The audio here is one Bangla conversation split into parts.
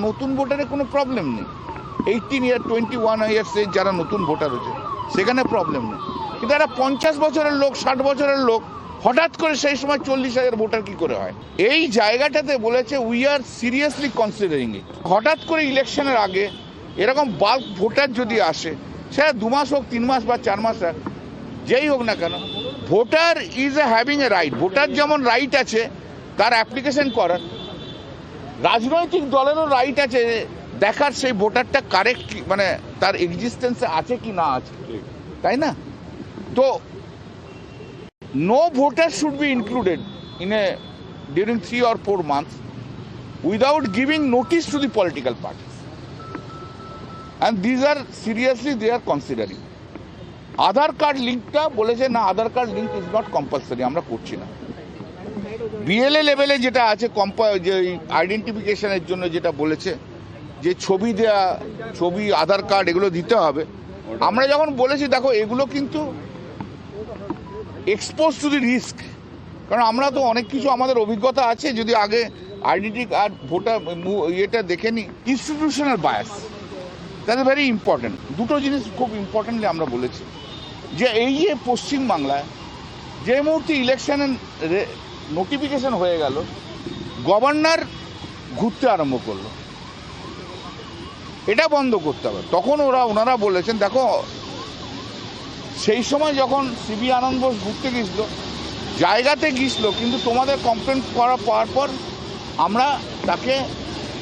নতুন ভোটারে কোনো প্রবলেম নেই। 18 ইয়ার 21 ইয়ার্সে যারা নতুন ভোটার হচ্ছে সেখানে প্রবলেম নেই, কিন্তু একটা 50 বছরের লোক 60 বছরের লোক হঠাৎ করে সেই সময় 40,000 ভোটার কি করে হয়? এই জায়গাটাতে বলেছে উই আর সিরিয়াসলি কনসিডারিং ইট। হঠাৎ করে ইলেকশনের আগে এরকম বাল্ক ভোটার যদি আসে, সেটা 2 মাস হোক 3 মাস বা 4 মাস যেই হোক না কেন, voter is a having a right. Voter যেমন রাইট আছে তার অ্যাপ্লিকেশন করার, রাজনৈতিক দলেরও রাইট আছে দেখার সেই ভোটারটা কারেক্ট মানে তার এক্সিস্টেন্সে আছে কি না আছে, তাই না? তো no voter should be included in a during 3 or 4 months without giving notice to the political parties, and these are seriously they are considering. Aadhaar card লিঙ্কটা বলেছে না, Aadhaar card link is not compulsory, আমরা করছি না। বিএলএ লেভেলে যেটা আছে যে আইডেন্টিফিকেশনের জন্য যেটা বলেছে যে ছবি দেয়া, ছবি, আধার কার্ড এগুলো দিতে হবে, আমরা যখন বলেছি দেখো এগুলো কিন্তু এক্সপোজ টু দি রিস্ক, কারণ আমরা তো অনেক কিছু আমাদের অভিজ্ঞতা আছে, যদি আগে আইডেন্টি কার্ড ভোটার ইয়েটা দেখে নিই, institutional bias that is very important. দুটো জিনিস খুব ইম্পর্টেন্টলি আমরা বলেছি যে এই যে পশ্চিমবাংলায় যে মুহূর্তে ইলেকশনের নোটিফিকেশন হয়ে গেল, গভর্নর ঘুরতে আরম্ভ করলো, এটা বন্ধ করতে হবে। তখন ওনারা বলেছেন দেখো সেই সময় যখন সিবি আনন্দ বোস ঘুরতে গিয়েছিল, জায়গাতে গিয়েছিল, কিন্তু তোমাদের কমপ্লেন করা পাওয়ার পর আমরা তাকে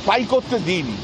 ফাইল করতে দিইনি।